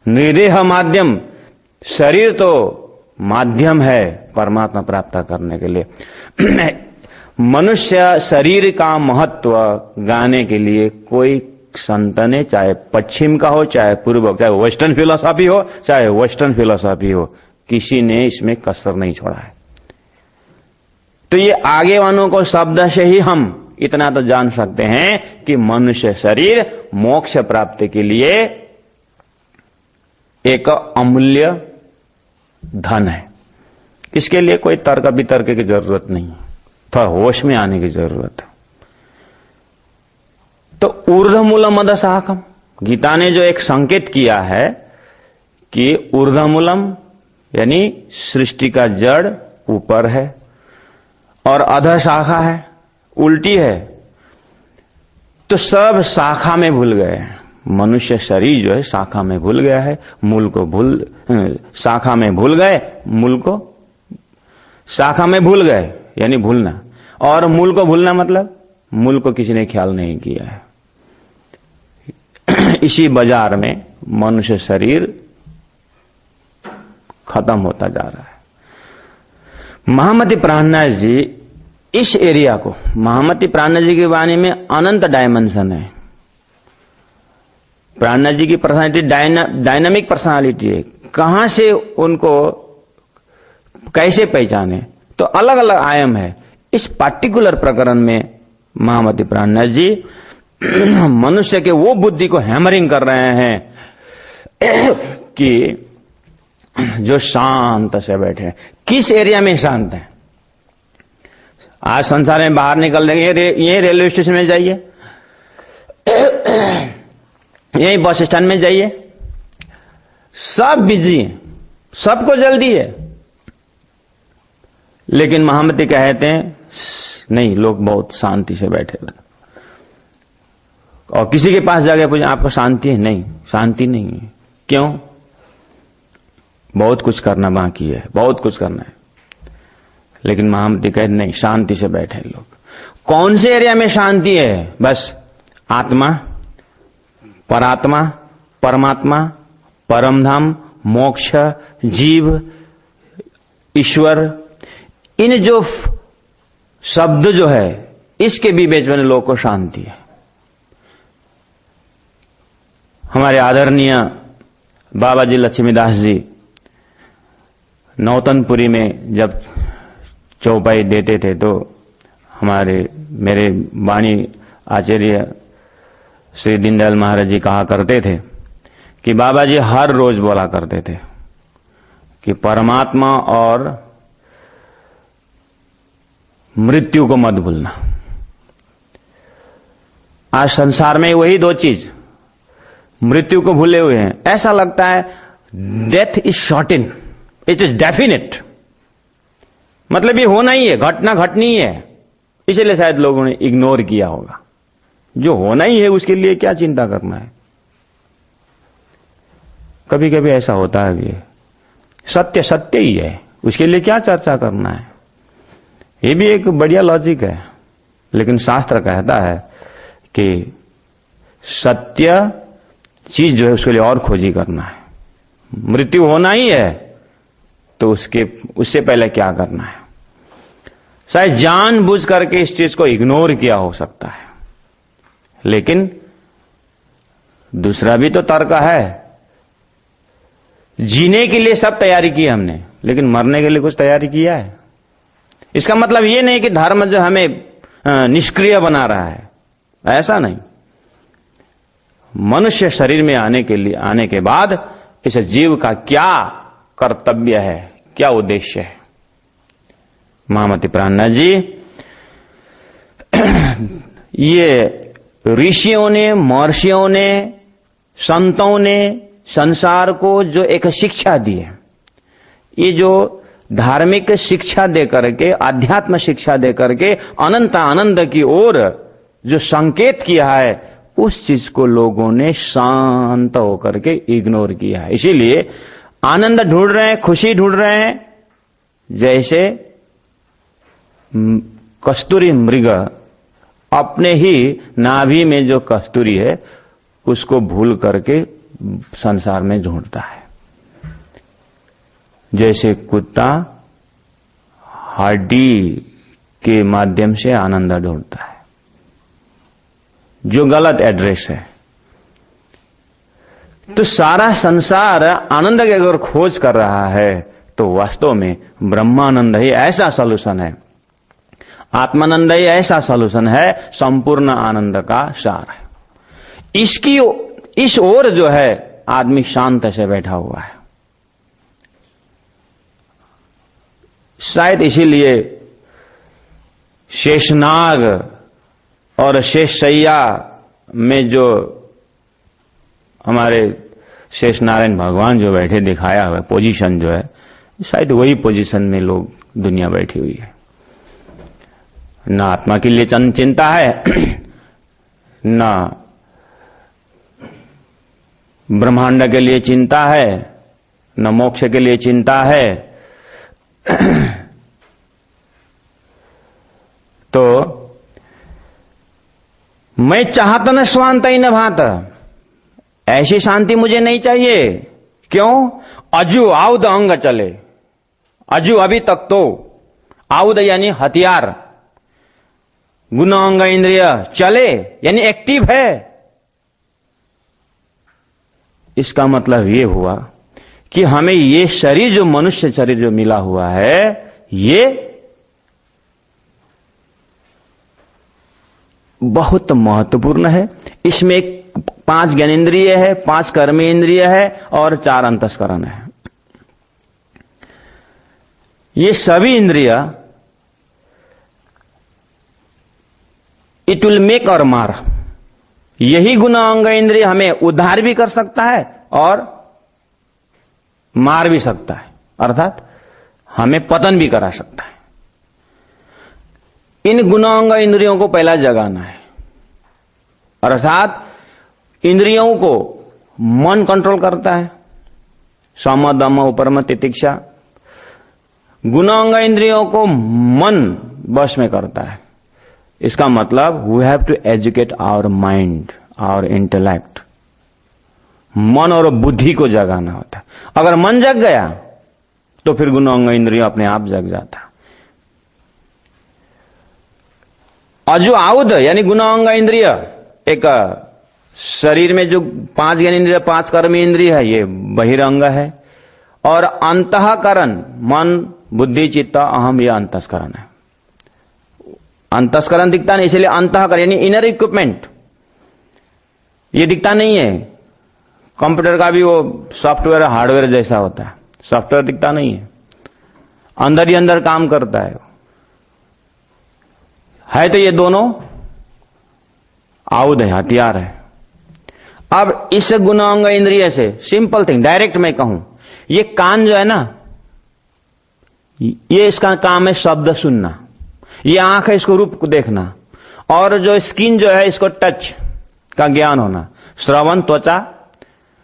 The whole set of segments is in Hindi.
निरीह माध्यम, शरीर तो माध्यम है परमात्मा प्राप्त करने के लिए। मनुष्य शरीर का महत्व गाने के लिए कोई संत ने, चाहे पश्चिम का हो चाहे पूर्व, चाहे वेस्टर्न फिलोसॉफी हो चाहे वेस्टर्न फिलोसॉफी हो, किसी ने इसमें कसर नहीं छोड़ा है। तो ये आगे वालों को शब्द से ही हम इतना तो जान सकते हैं कि मनुष्य शरीर मोक्ष प्राप्ति के लिए एक अमूल्य धन है। इसके लिए कोई तर्क वितर्क की जरूरत नहीं है, थोड़ा होश में आने की जरूरत है। तो ऊर्ध्वमूलम अधशाखम, गीता ने जो एक संकेत किया है कि ऊर्ध्वमूलम यानी सृष्टि का जड़ ऊपर है और अधशाखा है, उल्टी है, तो सब शाखा में भूल गए हैं। मनुष्य शरीर जो है शाखा में भूल गया है, मूल को शाखा में भूल गए, मूल को शाखा में भूल गए यानी भूलना, और मूल को भूलना मतलब मूल को किसी ने ख्याल नहीं किया है। इसी बाजार में मनुष्य शरीर खत्म होता जा रहा है। महामती प्राणनाथ जी इस एरिया को, महामती प्राणनाथ जी की वाणी में अनंत डायमेंशन है। प्राणनाथ जी की पर्सनालिटी डायनामिक पर्सनालिटी है। कहां से उनको कैसे पहचाने, तो अलग अलग आयाम है। इस पार्टिकुलर प्रकरण में महामती प्राणनाथ जी मनुष्य के वो बुद्धि को हैमरिंग कर रहे हैं कि जो शांत से बैठे। किस एरिया में शांत है? आज संसार में बाहर निकल देंगे, ये रेलवे स्टेशन में जाइए, यही बस स्टैंड में जाइए, सब बिजी है, सबको जल्दी है। लेकिन महामती कहते हैं नहीं, लोग बहुत शांति से बैठे हैं। और किसी के पास जाके पूछे आपको शांति है? नहीं, शांति नहीं है। क्यों? बहुत कुछ करना बाकी है, बहुत कुछ करना है। लेकिन महामती कहते नहीं, शांति से बैठे लोग। कौन से एरिया में शांति है? बस आत्मा, परात्मा, परमात्मा, परमधाम, मोक्ष, जीव, ईश्वर, इन जो शब्द जो है इसके भी बीच में लोगों को शांति है। हमारे आदरणीय बाबा जी लक्ष्मीदास जी नौतनपुरी में जब चौपाई देते थे तो मेरे वाणी आचार्य श्री दीनदयाल महाराज जी कहा करते थे कि बाबा जी हर रोज बोला करते थे कि परमात्मा और मृत्यु को मत भूलना। आज संसार में वही दो चीज, मृत्यु को भूले हुए हैं। ऐसा लगता है death is shorten, it is definite, मतलब ये होना ही है, घटना घटनी है, इसलिए शायद लोगों ने इग्नोर किया होगा। जो होना ही है उसके लिए क्या चिंता करना है। कभी कभी ऐसा होता है भी, सत्य सत्य ही है, उसके लिए क्या चर्चा करना है। ये भी एक बढ़िया लॉजिक है। लेकिन शास्त्र कहता है कि सत्य चीज जो है उसके लिए और खोजी करना है। मृत्यु होना ही है तो उससे पहले क्या करना है। शायद जानबूझ करके इस चीज को इग्नोर किया हो सकता है। लेकिन दूसरा भी तो तर्क है, जीने के लिए सब तैयारी की हमने, लेकिन मरने के लिए कुछ तैयारी किया है? इसका मतलब ये नहीं कि धर्म जो हमें निष्क्रिय बना रहा है, ऐसा नहीं। मनुष्य शरीर में आने के बाद इस जीव का क्या कर्तव्य है, क्या उद्देश्य है। महामती प्राणनाथ जी ये ऋषियों ने, महर्षियों ने, संतों ने संसार को जो एक शिक्षा दी है, ये जो धार्मिक शिक्षा दे करके, आध्यात्म शिक्षा दे करके अनंत आनंद की ओर जो संकेत किया है, उस चीज को लोगों ने शांत होकर के इग्नोर किया है। इसीलिए आनंद ढूंढ रहे हैं, खुशी ढूंढ रहे हैं, जैसे कस्तूरी मृग अपने ही नाभि में जो कस्तूरी है उसको भूल करके संसार में ढूंढता है। जैसे कुत्ता हड्डी के माध्यम से आनंद ढूंढता है, जो गलत एड्रेस है। तो सारा संसार आनंद की अगर खोज कर रहा है तो वास्तव में ब्रह्मानंद ही ऐसा सॉल्यूशन है, आत्मानंद ही ऐसा सॉल्यूशन है, संपूर्ण आनंद का सार है। इस ओर जो है आदमी शांत से बैठा हुआ है। शायद इसीलिए शेषनाग और शेषशैया में जो हमारे शेष नारायण भगवान जो बैठे दिखाया हुआ पोजीशन जो है, शायद वही पोजीशन में लोग दुनिया बैठी हुई है। ना आत्मा के लिए चिंता है, ना ब्रह्मांड के लिए चिंता है, न मोक्ष के लिए चिंता है। तो मैं चाहता न स्वांत ही न भात, ऐसी शांति मुझे नहीं चाहिए। क्यों? अजू आउद अंग चले। अजू अभी तक तो, आउद यानी हथियार, गुण अंग इंद्रिय चले यानी एक्टिव है। इसका मतलब ये हुआ कि हमें ये शरीर जो मनुष्य शरीर जो मिला हुआ है, ये बहुत महत्वपूर्ण है। इसमें 5 ज्ञानेंद्रिय है, 5 कर्मेंद्रिय है और 4 अंतस्करण है। ये सभी इंद्रिय इट विल मेक और मार। यही गुण अंग इंद्रिय हमें उद्धार भी कर सकता है और मार भी सकता है, अर्थात हमें पतन भी करा सकता है। इन गुणांग इंद्रियों को पहला जगाना है, अर्थात इंद्रियों को मन कंट्रोल करता है, सम दम उपरम तितिक्षा। गुणांग इंद्रियों को मन वश में करता है। इसका मतलब we have to educate our mind, our intellect. मन और बुद्धि को जगाना होता है। अगर मन जग गया तो फिर गुणांग इंद्रिय अपने आप जग जाता है। अजु आउद यानी गुणांग इंद्रिय, एक शरीर में जो 5 ज्ञानेंद्रिय 5 कर्म इंद्रिय है, ये बहिरंग है। और अंतःकरण मन बुद्धि चित्त अहम, ये अंतस्करण है। अंतस्करण दिखता नहीं, इसलिए अंतःकरण यानी इनर इक्विपमेंट ये दिखता नहीं है। कंप्यूटर का भी वो सॉफ्टवेयर हार्डवेयर जैसा होता है, सॉफ्टवेयर दिखता नहीं है, अंदर ही अंदर काम करता है तो ये दोनों आयुध है, हथियार है। अब इस गुणांग इंद्रिय से सिंपल थिंग, डायरेक्ट मैं कहूं, ये कान जो है ना, ये इसका काम है शब्द सुनना, ये आंख है इसको रूप को देखना, और जो स्किन जो है इसको टच का ज्ञान होना, श्रवण त्वचा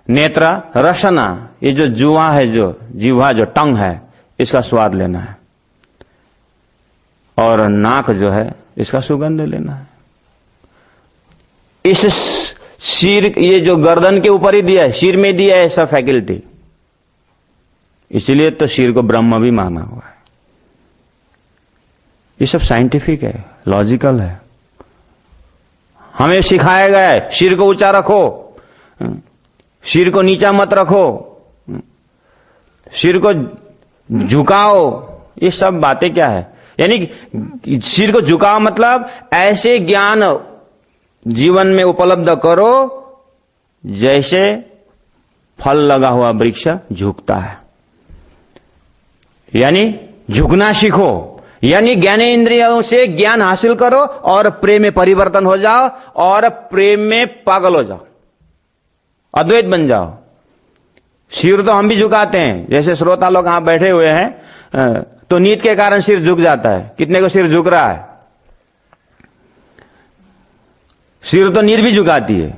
नेत्र रसना, ये जो जुआ है, जो जीवा जो टंग है, इसका स्वाद लेना है, और नाक जो है इसका सुगंध लेना है। इस सिर, ये जो गर्दन के ऊपर ही दिया है, सिर में दिया है सब फैकल्टी, इसलिए तो सिर को ब्रह्म भी माना हुआ है। ये सब साइंटिफिक है, लॉजिकल है। हमें सिखाया गया है सिर को ऊंचा रखो, सिर को नीचा मत रखो, सिर को झुकाओ। ये सब बातें क्या है? यानी सिर को झुकाओ मतलब ऐसे ज्ञान जीवन में उपलब्ध करो जैसे फल लगा हुआ वृक्ष झुकता है, यानी झुकना सीखो, यानी ज्ञानेंद्रियों से ज्ञान हासिल करो और प्रेम में परिवर्तन हो जाओ और प्रेम में पागल हो जाओ, अद्वैत बन जाओ। सिर तो हम भी झुकाते हैं, जैसे श्रोता लोग यहां बैठे हुए हैं तो नींद के कारण सिर झुक जाता है। कितने को सिर झुक रहा है? सिर तो नींद भी झुकाती है,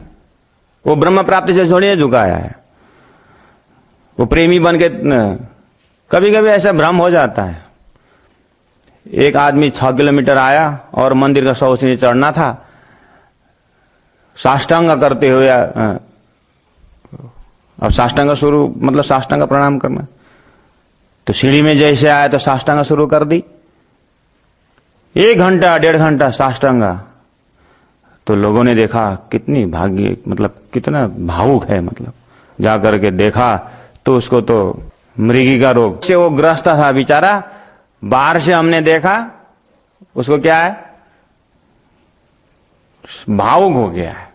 वो ब्रह्म प्राप्ति से छोड़िए झुकाया है, वो प्रेमी बन के। कभी कभी ऐसा भ्रम हो जाता है। एक आदमी 6 किलोमीटर आया और मंदिर का 100 सीढ़ी चढ़ना था, साष्टांग करते हुए अब साष्टांग शुरू मतलब साष्टांग प्रणाम करना। तो सीढ़ी में जैसे आया तो साष्टांग शुरू कर दी, 1 घंटा 1.5 घंटा साष्टांगा। तो लोगों ने देखा कितनी भाग्य, मतलब कितना भावुक है, मतलब जा करके देखा तो उसको तो मृगी का रोग से वो ग्रस्त था बेचारा। बाहर से हमने देखा उसको क्या है, भावुक हो गया है।